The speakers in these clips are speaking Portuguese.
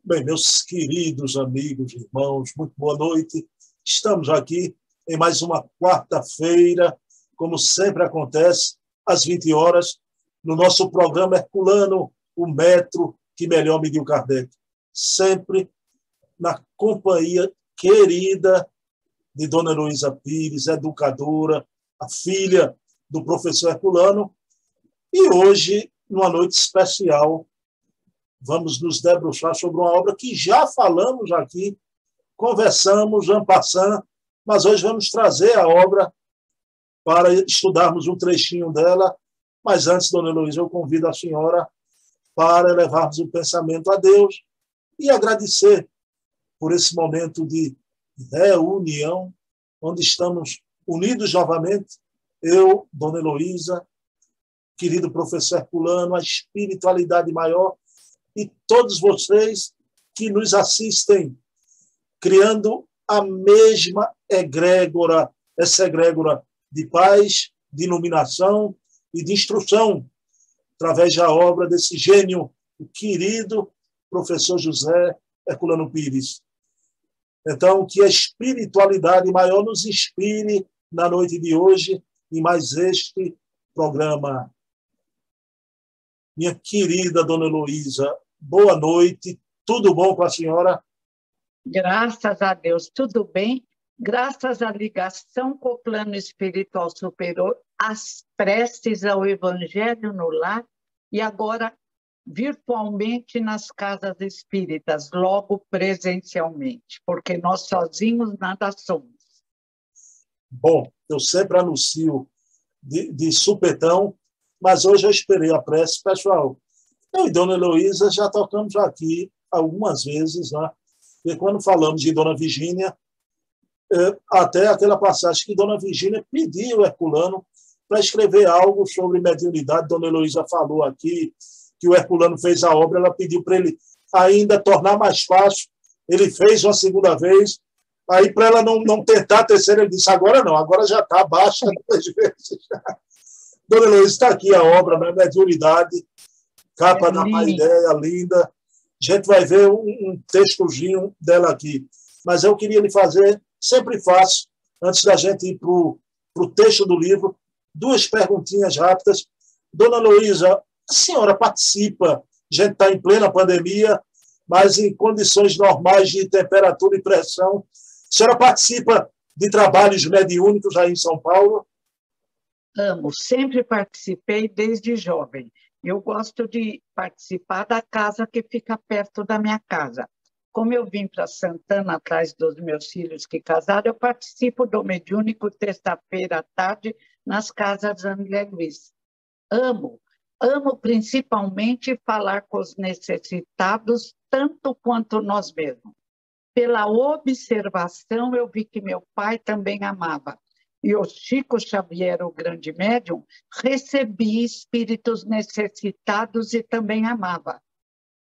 Bem, meus queridos amigos, irmãos, muito boa noite. Estamos aqui em mais uma quarta-feira, como sempre acontece, às 20 horas, no nosso programa Herculano, o metro que melhor mediu Kardec. Sempre na companhia querida de Dona Heloísa Pires, educadora, a filha do professor Herculano. E hoje, numa noite especial, vamos nos debruçar sobre uma obra que já falamos aqui, conversamos en passant, mas hoje vamos trazer a obra para estudarmos um trechinho dela. Mas antes, Dona Heloísa, eu convido a senhora para levarmos o pensamento a Deus e agradecer por esse momento de reunião, onde estamos unidos novamente, eu, Dona Heloísa, querido professor Herculano, a espiritualidade maior, e todos vocês que nos assistem, criando a mesma egrégora, essa egrégora de paz, de iluminação e de instrução, através da obra desse gênio, o querido professor José Herculano Pires. Então, que a espiritualidade maior nos inspire na noite de hoje em mais este programa. Minha querida Dona Heloísa, boa noite, tudo bom com a senhora? Graças a Deus, tudo bem. Graças à ligação com o plano espiritual superior, as preces ao Evangelho no lar e agora virtualmente nas casas espíritas, logo presencialmente, porque nós sozinhos nada somos. Bom, eu sempre anuncio de supetão, mas hoje eu esperei a prece. Pessoal, eu e Dona Heloísa já tocamos aqui algumas vezes, né? E quando falamos de Dona Virgínia, até aquela passagem que Dona Virgínia pediu ao Herculano para escrever algo sobre mediunidade. Dona Heloísa falou aqui que o Herculano fez a obra, ela pediu para ele ainda tornar mais fácil. Ele fez uma segunda vez, aí para ela não tentar a terceira, ele disse, agora não, agora já está, baixa 2 vezes. Dona Heloísa, está aqui a obra, né? Mediunidade, capa da Má Ideia, linda. A gente vai ver um textozinho dela aqui. Mas eu queria lhe fazer, sempre faço, antes da gente ir para o texto do livro, 2 perguntinhas rápidas. Dona Heloísa, a senhora participa, a gente está em plena pandemia, mas em condições normais de temperatura e pressão. A senhora participa de trabalhos mediúnicos aí em São Paulo? Amo, sempre participei desde jovem. Eu gosto de participar da casa que fica perto da minha casa. Como eu vim para Santana atrás dos meus filhos que casaram, eu participo do mediúnico terça-feira à tarde nas casas André Luiz. Amo principalmente falar com os necessitados, tanto quanto nós mesmos. Pela observação, eu vi que meu pai também amava. E o Chico Xavier, o grande médium, recebia espíritos necessitados e também amava.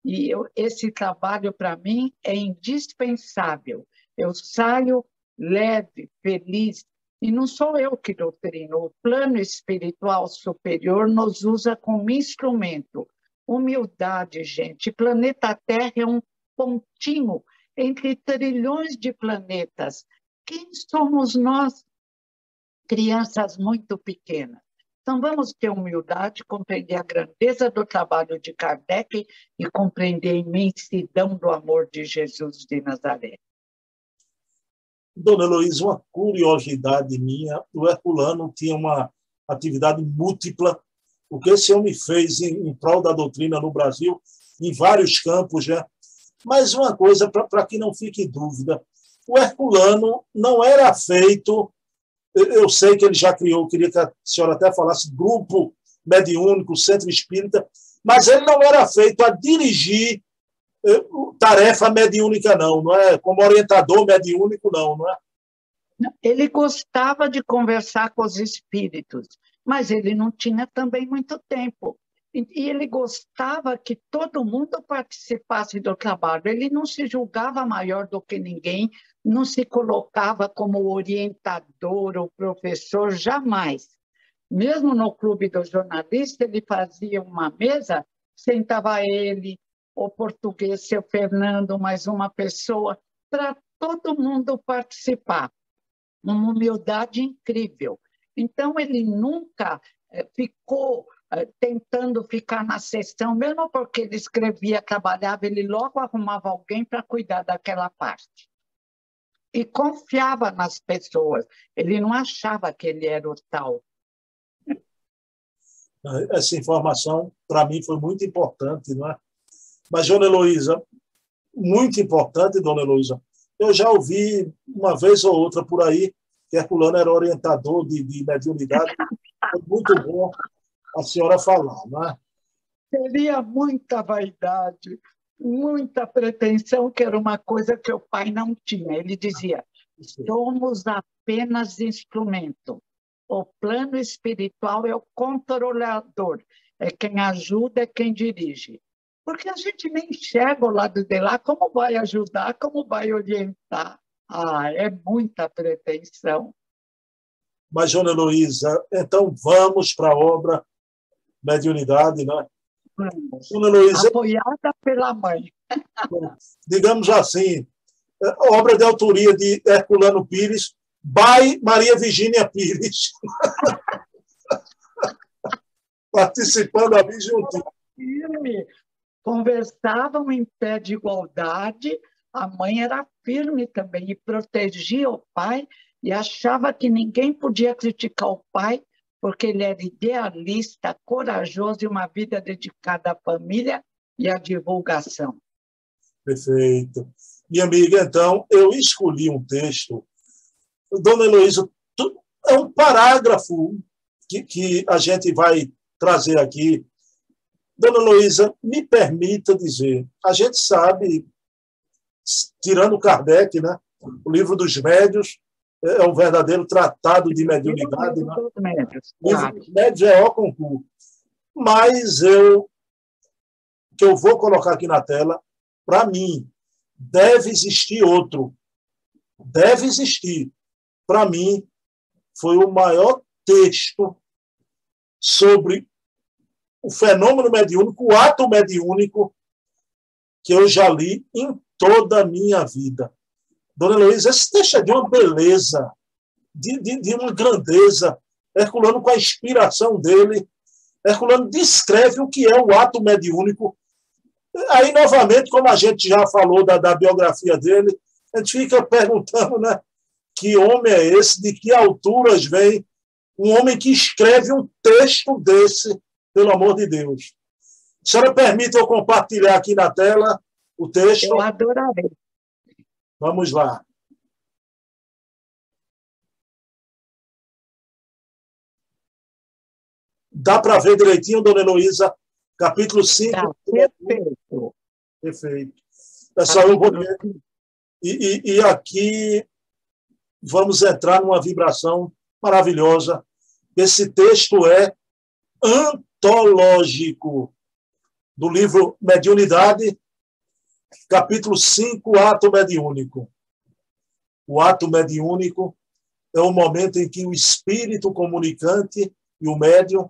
E esse trabalho, para mim, é indispensável. Eu saio leve, feliz, e não sou eu que doutrino. O plano espiritual superior nos usa como instrumento. Humildade, gente. O planeta Terra é um pontinho entre trilhões de planetas. Quem somos nós? Crianças muito pequenas. Então, vamos ter humildade, compreender a grandeza do trabalho de Kardec e compreender a imensidão do amor de Jesus de Nazaré. Dona Heloísa, uma curiosidade minha, o Herculano tinha uma atividade múltipla. O que esse homem fez em prol da doutrina no Brasil, em vários campos, né? Mas uma coisa, para que não fique dúvida, o Herculano não era feito... Eu sei que ele já criou, queria que a senhora até falasse, grupo mediúnico, centro espírita, mas ele não era feito a dirigir tarefa mediúnica, não é? Como orientador mediúnico, não é? Ele gostava de conversar com os espíritos, mas ele não tinha também muito tempo. E ele gostava que todo mundo participasse do trabalho. Ele não se julgava maior do que ninguém, não se colocava como orientador ou professor, jamais. Mesmo no clube do jornalista, ele fazia uma mesa, sentava ele, o português, seu Fernando, mais uma pessoa, para todo mundo participar. Uma humildade incrível. Então, ele nunca ficou tentando ficar na sessão, mesmo porque ele escrevia, trabalhava, ele logo arrumava alguém para cuidar daquela parte. E confiava nas pessoas. Ele não achava que ele era o tal. Essa informação, para mim, foi muito importante, não é? Mas, Dona Heloísa, muito importante, Dona Heloísa, eu já ouvi uma vez ou outra por aí que Herculano era orientador de mediunidade. Foi muito bom a senhora falar, não é? Teria muita vaidade, muita pretensão, que era uma coisa que o pai não tinha. Ele dizia, somos apenas instrumento. O plano espiritual é o controlador, é quem ajuda, é quem dirige. Porque a gente nem enxerga o lado de lá, como vai ajudar, como vai orientar? É muita pretensão. Mas, Dona Heloísa, então vamos para a obra Mediunidade, né? Vamos. Dona Heloísa, Apoiada pela mãe. digamos assim, obra de autoria de Herculano Pires, by Maria Virgínia Pires, participando ali juntinho. Firme. Conversavam em pé de igualdade, a mãe era firme também e protegia o pai e achava que ninguém podia criticar o pai porque ele era idealista, corajoso e uma vida dedicada à família e à divulgação. Perfeito. Minha amiga, então, eu escolhi um texto. Dona Heloísa, é um parágrafo que a gente vai trazer aqui. Dona Heloísa, me permita dizer, a gente sabe, tirando Kardec, né, o livro dos médios é um verdadeiro tratado de mediunidade. Né? O livro dos médios é o concurso. Mas que eu vou colocar aqui na tela, para mim, deve existir outro. Deve existir. Para mim, foi o maior texto sobre o fenômeno mediúnico, o ato mediúnico que eu já li em toda a minha vida. Dona Heloísa, esse texto é de uma beleza, de uma grandeza. Herculano, com a inspiração dele, Herculano descreve o que é o ato mediúnico. Aí, novamente, como a gente já falou da biografia dele, a gente fica perguntando, né, que homem é esse, de que alturas vem um homem que escreve um texto desse, pelo amor de Deus. A senhora permite eu compartilhar aqui na tela o texto? Eu adorarei. Vamos lá. Dá para ver direitinho, Dona Heloísa? Capítulo 5. Tá, perfeito. Perfeito. Pessoal, eu vou ler. E aqui vamos entrar numa vibração maravilhosa. Esse texto é antológico, do livro Mediunidade, capítulo 5, Ato Mediúnico. O ato mediúnico é o momento em que o espírito comunicante e o médium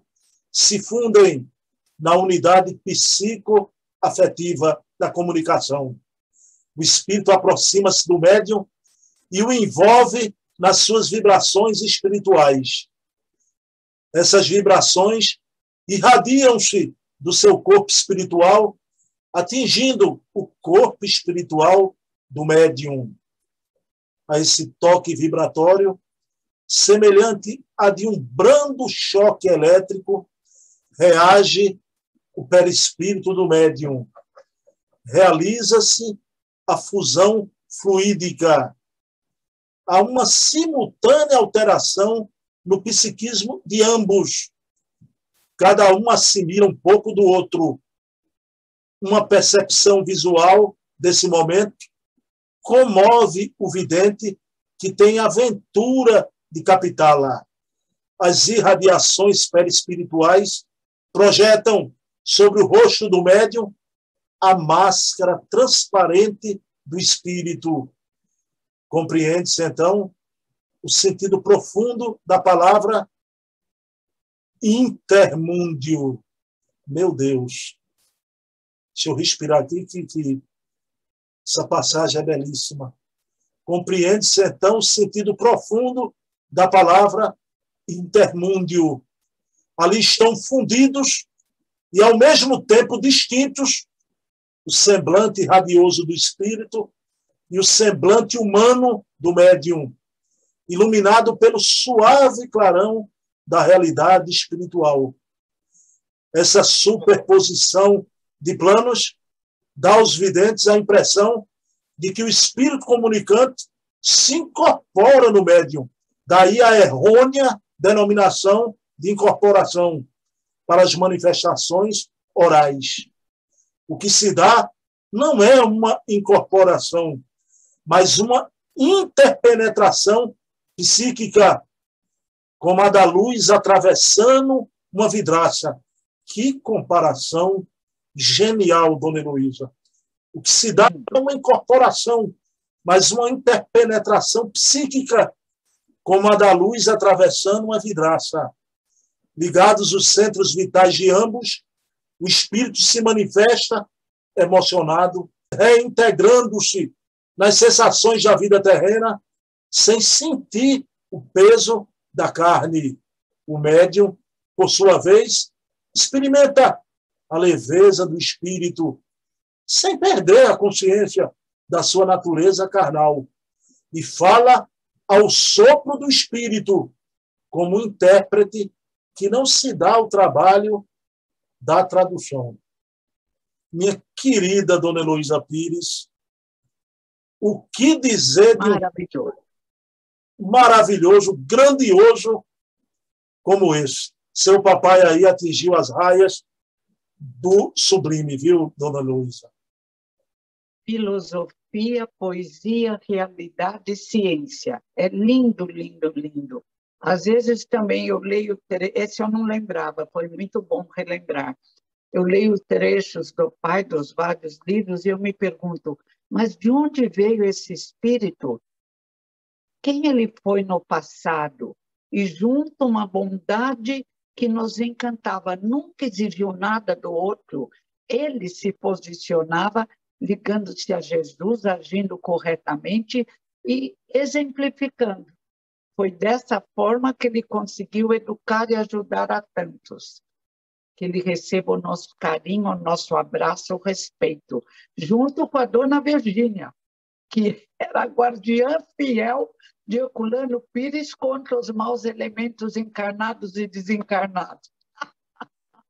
se fundem na unidade psicoafetiva da comunicação. O espírito aproxima-se do médium e o envolve nas suas vibrações espirituais. Essas vibrações irradiam-se do seu corpo espiritual, atingindo o corpo espiritual do médium. A esse toque vibratório, semelhante a de um brando choque elétrico, reage o perispírito do médium. Realiza-se a fusão fluídica. Há uma simultânea alteração no psiquismo de ambos. Cada um assimila um pouco do outro. Uma percepção visual desse momento comove o vidente que tem a aventura de captá-la. As irradiações perispirituais projetam sobre o rosto do médium a máscara transparente do espírito. Compreende-se, então, o sentido profundo da palavra intermúndio. Meu Deus! Deixa eu respirar aqui, que essa passagem é belíssima. Compreende-se, então, o sentido profundo da palavra intermúndio. Ali estão fundidos e, ao mesmo tempo, distintos o semblante radioso do espírito e o semblante humano do médium, iluminado pelo suave clarão da realidade espiritual. Essa superposição de planos dá aos videntes a impressão de que o espírito comunicante se incorpora no médium. Daí a errônea denominação de incorporação para as manifestações orais. O que se dá não é uma incorporação, mas uma interpenetração psíquica, como a da luz atravessando uma vidraça. Que comparação genial, dona Heloísa. O que se dá é uma incorporação, mas uma interpenetração psíquica, como a da luz atravessando uma vidraça. Ligados os centros vitais de ambos, o espírito se manifesta emocionado, reintegrando-se nas sensações da vida terrena, sem sentir o peso da carne. O médium, por sua vez, experimenta a leveza do espírito, sem perder a consciência da sua natureza carnal, e fala ao sopro do espírito, como intérprete que não se dá o trabalho da tradução. Minha querida dona Heloísa Pires, o que dizer de um maravilhoso, grandioso como esse? Seu papai aí atingiu as raias do sublime, viu, dona Heloísa? Filosofia, poesia, realidade e ciência. É lindo, lindo, lindo. Às vezes também eu leio, esse eu não lembrava, foi muito bom relembrar. Eu leio trechos do pai dos vários livros e eu me pergunto, mas de onde veio esse espírito? Quem ele foi no passado? E junto uma bondade que nos encantava, nunca exigiu nada do outro. Ele se posicionava ligando-se a Jesus, agindo corretamente e exemplificando. Foi dessa forma que ele conseguiu educar e ajudar a tantos. Que ele receba o nosso carinho, o nosso abraço, o respeito, junto com a dona Virgínia, que era a guardiã fiel de Herculano Pires contra os maus elementos encarnados e desencarnados.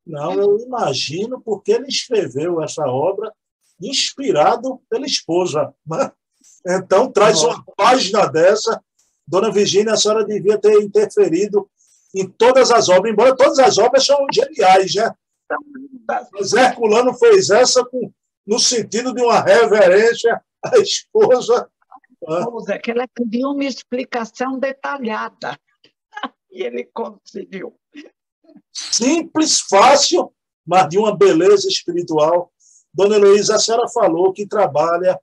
Não, eu imagino porque ele escreveu essa obra inspirado pela esposa. Né? Então, traz uma página dessa. Dona Virgínia, a senhora devia ter interferido em todas as obras, embora todas as obras são geniais, né? Mas Herculano fez essa no sentido de uma reverência à esposa. Né? Que ela queria uma explicação detalhada. E ele conseguiu. Simples, fácil, mas de uma beleza espiritual. Dona Heloísa, a senhora falou que trabalha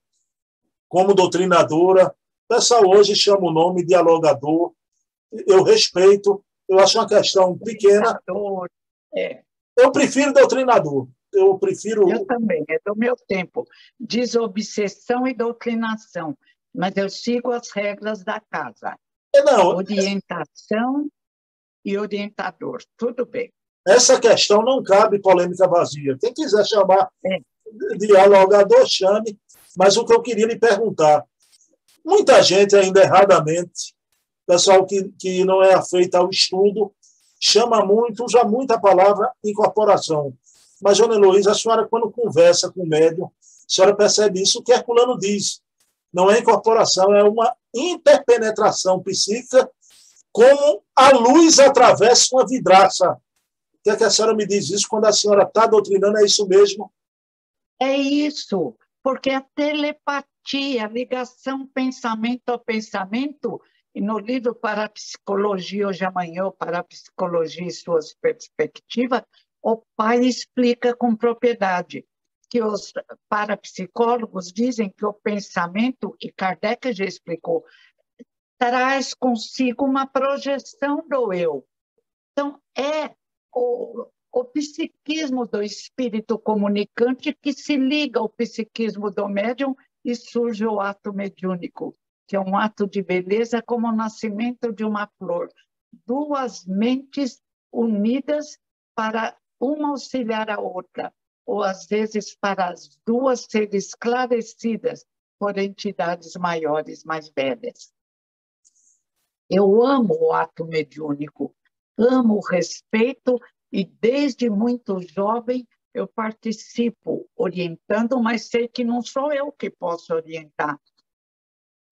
como doutrinadora. O pessoal hoje chama o nome dialogador. Eu respeito. Eu acho uma questão pequena. Eu prefiro doutrinador. Eu também, é do meu tempo. Desobsessão e doutrinação. Mas eu sigo as regras da casa. Não, orientação e orientador. Tudo bem. Essa questão não cabe polêmica vazia. Quem quiser chamar dialogador, chame. Mas o que eu queria lhe perguntar, muita gente ainda erradamente, pessoal que não é afeito ao estudo, usa muito a palavra incorporação. Mas, dona Heloísa, a senhora, quando conversa com o médium, a senhora percebe isso, o que Herculano diz. Não é incorporação, é uma interpenetração psíquica, como a luz atravessa uma vidraça. O que é que a senhora me diz isso quando a senhora está doutrinando? É isso mesmo? É isso, porque a telepatia, a ligação pensamento a pensamento, e no livro Parapsicologia, hoje amanhã, Parapsicologia e suas perspectivas, o pai explica com propriedade que os parapsicólogos dizem que o pensamento, e Kardec já explicou, traz consigo uma projeção do eu. Então, o psiquismo do espírito comunicante que se liga ao psiquismo do médium e surge o ato mediúnico, que é um ato de beleza como o nascimento de uma flor. Duas mentes unidas para uma auxiliar a outra, ou às vezes para as duas serem esclarecidas por entidades maiores, mais velhas. Eu amo o ato mediúnico, amo o respeito e desde muito jovem eu participo orientando, mas sei que não sou eu que posso orientar.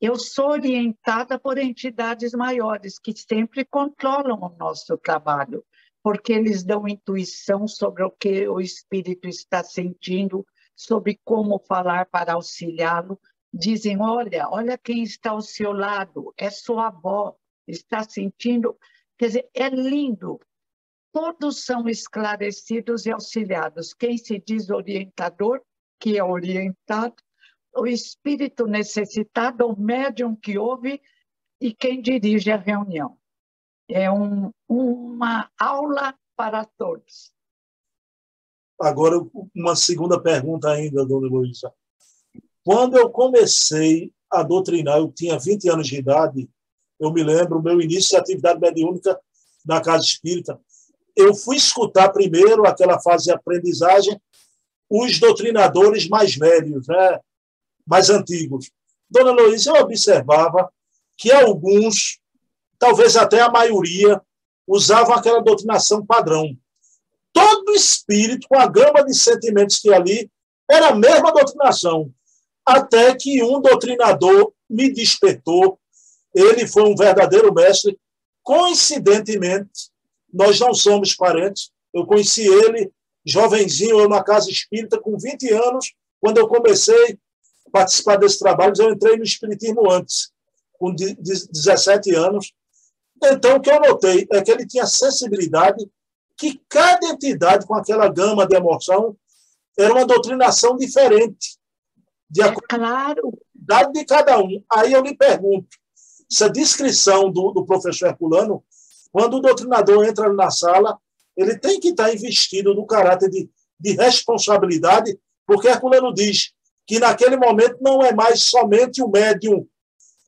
Eu sou orientada por entidades maiores que sempre controlam o nosso trabalho, porque eles dão intuição sobre o que o espírito está sentindo, sobre como falar para auxiliá-lo. Dizem, olha quem está ao seu lado, é sua avó, está sentindo. Quer dizer, é lindo. Todos são esclarecidos e auxiliados. Quem se diz orientador, que é orientado, o espírito necessitado, o médium que ouve e quem dirige a reunião. É uma aula para todos. Agora, uma segunda pergunta ainda, dona Heloísa. Quando eu comecei a doutrinar, eu tinha 20 anos de idade, eu me lembro, o meu início de atividade mediúnica na Casa Espírita, eu fui escutar primeiro, aquela fase de aprendizagem, os doutrinadores mais velhos, né? Mais antigos. Dona Heloísa, eu observava que alguns, talvez até a maioria, usavam aquela doutrinação padrão. Todo espírito, com a gama de sentimentos que ali, era a mesma doutrinação. Até que um doutrinador me despertou, ele foi um verdadeiro mestre, coincidentemente, nós não somos parentes, eu conheci ele, jovenzinho, eu na Casa Espírita, com 20 anos, quando eu comecei a participar desse trabalho, eu entrei no Espiritismo antes, com 17 anos. Então, o que eu notei é que ele tinha sensibilidade, que cada entidade, com aquela gama de emoção, era uma doutrinação diferente, de acordo com a idade de cada um. Aí eu lhe pergunto, essa descrição do professor Herculano, quando o doutrinador entra na sala, ele tem que estar investido no caráter de responsabilidade, porque Herculano diz que naquele momento não é mais somente o médium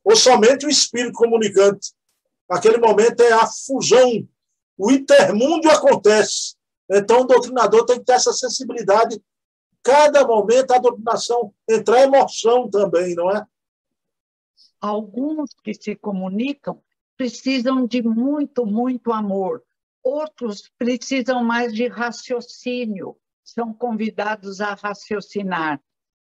ou somente o espírito comunicante. Naquele momento é a fusão, o intermúndio acontece. Então o doutrinador tem que ter essa sensibilidade. Cada momento a doutrinação entra emoção também, não é? Alguns que se comunicam precisam de muito, muito amor. Outros precisam mais de raciocínio, são convidados a raciocinar.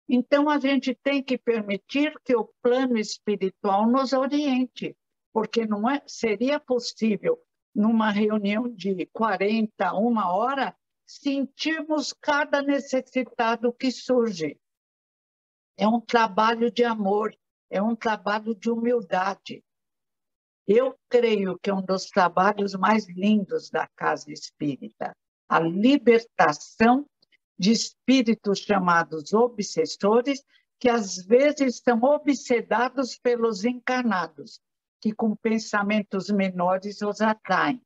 Então, a gente tem que permitir que o plano espiritual nos oriente, porque não seria possível, numa reunião de 40, uma hora, sentirmos cada necessitado que surge. É um trabalho de amor, é um trabalho de humildade. Eu creio que é um dos trabalhos mais lindos da Casa Espírita, a libertação de espíritos chamados obsessores, que às vezes são obsedados pelos encarnados, que com pensamentos menores os atraem,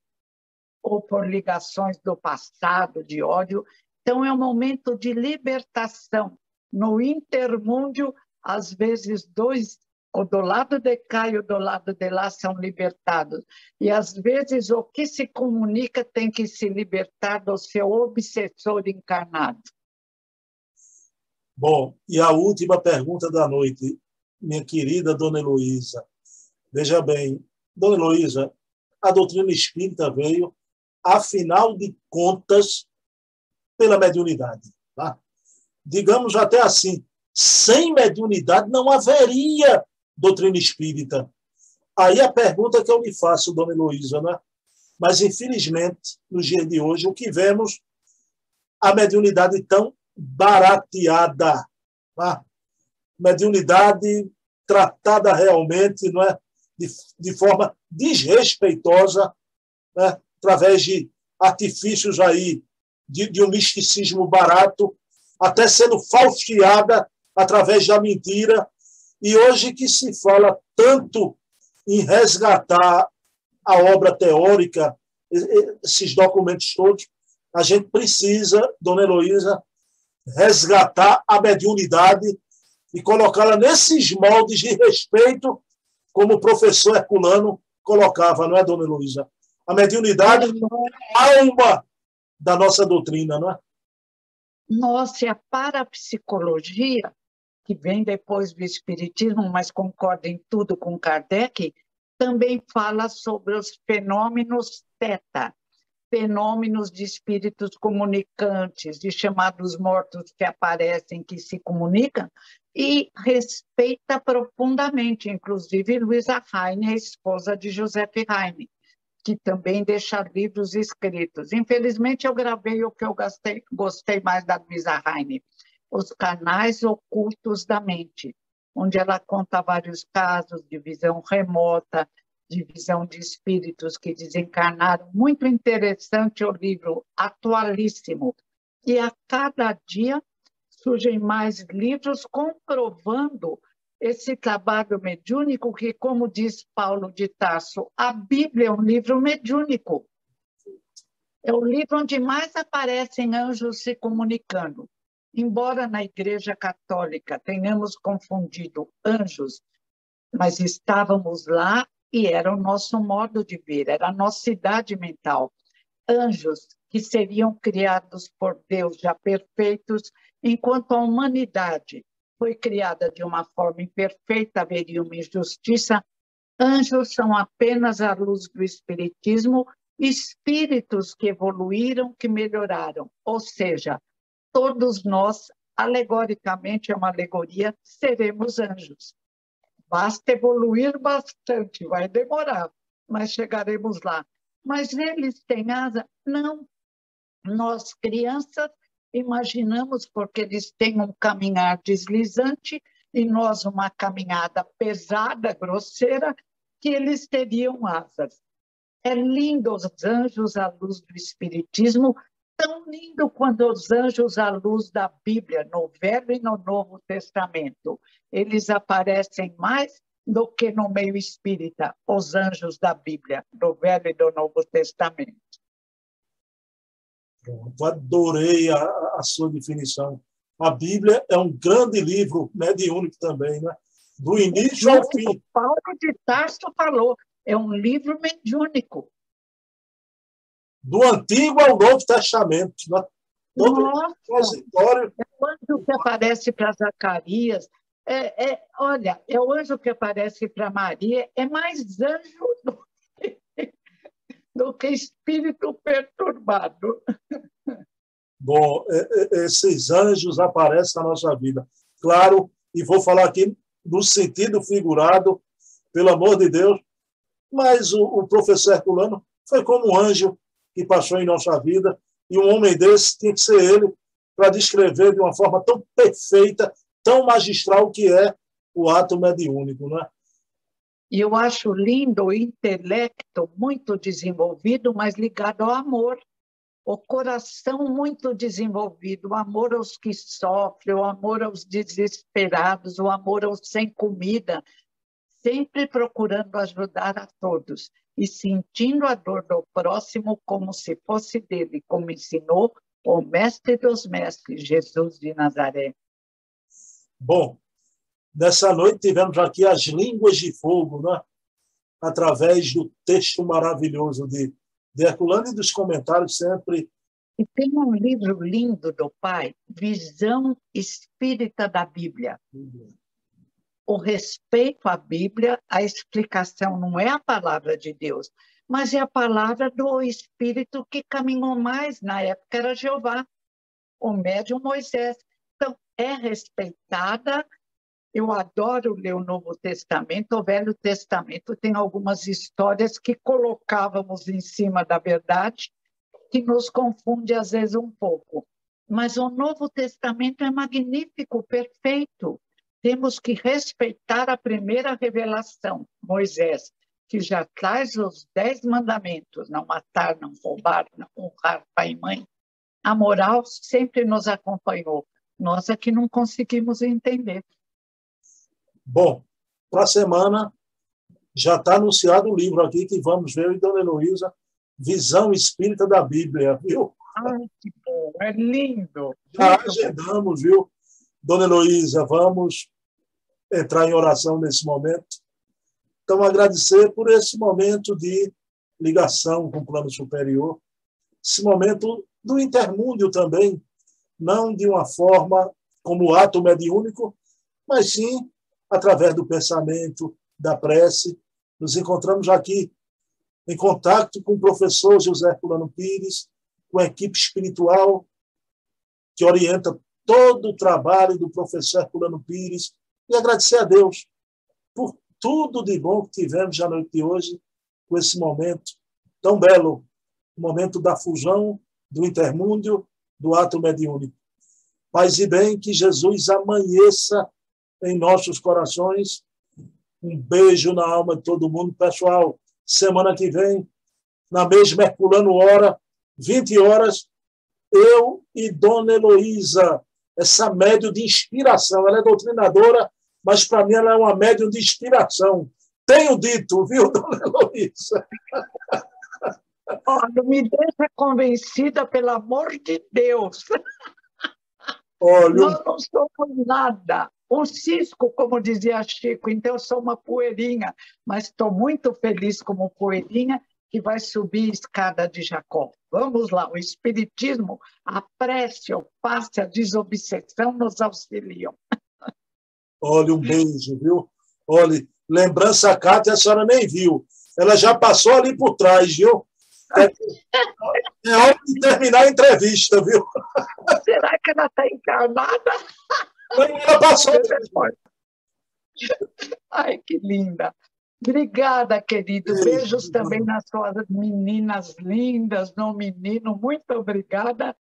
ou por ligações do passado, de ódio. Então, é um momento de libertação. No intermúndio, às vezes, dois, ou do lado de cá e o do lado de lá, são libertados. E, às vezes, o que se comunica tem que se libertar do seu obsessor encarnado. Bom, e a última pergunta da noite, minha querida Dona Heloísa. Veja bem, Dona Heloísa, a doutrina espírita veio, afinal de contas, pela mediunidade. Tá? Digamos até assim, sem mediunidade não haveria doutrina espírita. Aí a pergunta que eu lhe faço, Dona Heloísa, né? Mas, infelizmente, nos dias de hoje, o que vemos, a mediunidade tão barateada, tá? Mediunidade tratada realmente, não é? De forma desrespeitosa, né? Através de artifícios aí, de um misticismo barato, até sendo falseada através da mentira. E hoje que se fala tanto em resgatar a obra teórica, esses documentos todos, a gente precisa, dona Heloísa, resgatar a mediunidade e colocá-la nesses moldes de respeito, como o professor Herculano colocava, não é, dona Heloísa? A mediunidade é a alma da nossa doutrina, não é? Nossa, e a parapsicologia, que vem depois do espiritismo, mas concorda em tudo com Kardec, também fala sobre os fenômenos teta, fenômenos de espíritos comunicantes, de chamados mortos que aparecem, que se comunicam, e respeita profundamente, inclusive Luísa Heine, a esposa de Joseph Heine, que também deixa livros escritos. Infelizmente, eu gravei o que eu gostei mais da Luísa Heine, Os Canais Ocultos da Mente, onde ela conta vários casos de visão remota, de visão de espíritos que desencarnaram. Muito interessante o livro, atualíssimo. E a cada dia surgem mais livros comprovando esse trabalho mediúnico que, como diz Paulo de Tarso, a Bíblia é um livro mediúnico. É o livro onde mais aparecem anjos se comunicando. Embora na Igreja Católica tenhamos confundido anjos, mas estávamos lá e era o nosso modo de ver, era a nossa idade mental. Anjos que seriam criados por Deus já perfeitos, enquanto a humanidade foi criada de uma forma imperfeita, haveria uma injustiça. Anjos são apenas a luz do Espiritismo, espíritos que evoluíram, que melhoraram. Ou seja, todos nós, alegoricamente, é uma alegoria, seremos anjos. Basta evoluir bastante, vai demorar, mas chegaremos lá. Mas eles têm asa? Não. Nós, crianças, imaginamos, porque eles têm um caminhar deslizante e nós uma caminhada pesada, grosseira, que eles teriam asas. É lindo os anjos à luz do Espiritismo, tão lindo quanto os anjos à luz da Bíblia, no Velho e no Novo Testamento. Eles aparecem mais do que no meio espírita, os anjos da Bíblia, do Velho e do Novo Testamento. Pronto, adorei a sua definição. A Bíblia é um grande livro mediúnico também, né? Do início ao fim. Paulo de Tarso falou, é um livro mediúnico. Do Antigo ao Novo Testamento. Né? Nossa, história... é o anjo que aparece para Zacarias. Olha, é o anjo que aparece para Maria, é mais anjo do que espírito perturbado. Bom, esses anjos aparecem na nossa vida. Claro, e vou falar aqui no sentido figurado, pelo amor de Deus, mas o professor Herculano foi como um anjo que passou em nossa vida, e um homem desse tinha que ser ele para descrever de uma forma tão perfeita, tão magistral que é o ato mediúnico, né? E eu acho lindo o intelecto muito desenvolvido, mas ligado ao amor. O coração muito desenvolvido, o amor aos que sofrem, o amor aos desesperados, o amor aos sem comida, sempre procurando ajudar a todos e sentindo a dor do próximo como se fosse dele, como ensinou o mestre dos mestres, Jesus de Nazaré. Bom, nessa noite tivemos aqui as línguas de fogo, né? Através do texto maravilhoso de Herculano e dos comentários sempre. E tem um livro lindo do pai, Visão Espírita da Bíblia. O respeito à Bíblia, a explicação não é a palavra de Deus, mas é a palavra do Espírito que caminhou mais na época, era Jeová, o médium Moisés. Então, é respeitada. Eu adoro ler o Novo Testamento, o Velho Testamento tem algumas histórias que colocávamos em cima da verdade, que nos confunde às vezes um pouco. Mas o Novo Testamento é magnífico, perfeito. Temos que respeitar a primeira revelação, Moisés, que já traz os 10 mandamentos, não matar, não roubar, não honrar pai e mãe. A moral sempre nos acompanhou. Nós é que não conseguimos entender. Bom, para a semana já está anunciado o livro aqui que vamos ver, Dona Heloísa, Visão Espírita da Bíblia, viu? Ai, que bom, é lindo. Já Muito bom. agendamos, viu? Dona Heloísa, vamos entrar em oração nesse momento. Então, agradecer por esse momento de ligação com o plano superior, esse momento do intermúndio também, não de uma forma como ato mediúnico, mas sim através do pensamento, da prece. Nos encontramos aqui em contato com o professor José Herculano Pires, com a equipe espiritual que orienta todo o trabalho do professor Herculano Pires, e agradecer a Deus por tudo de bom que tivemos já na noite de hoje, com esse momento tão belo, o momento da fusão, do intermúndio, do ato mediúnico. Paz e bem, que Jesus amanheça em nossos corações. Um beijo na alma de todo mundo. Pessoal, semana que vem, na mesma Herculano Hora, 20 horas, eu e Dona Heloísa, essa médium de inspiração. Ela é doutrinadora, mas para mim ela é uma médium de inspiração. Tenho dito, viu, Dona Heloísa? Olha, me deixa convencida, pelo amor de Deus. Olha, Nós não somos nada. Um cisco, como dizia Chico, então eu sou uma poeirinha, mas estou muito feliz como poeirinha que vai subir a escada de Jacó. Vamos lá, o Espiritismo, a prece, o passe, a desobsessão nos auxiliam. olha, um beijo, viu? Olha, lembrança, a Cátia, a senhora nem viu. Ela já passou ali por trás, viu? É hora de terminar a entrevista, viu? Será que ela está encarnada? Ela passou. Ai, que linda. Obrigada, querido. Beijos também nas suas meninas lindas, no menino. Muito obrigada.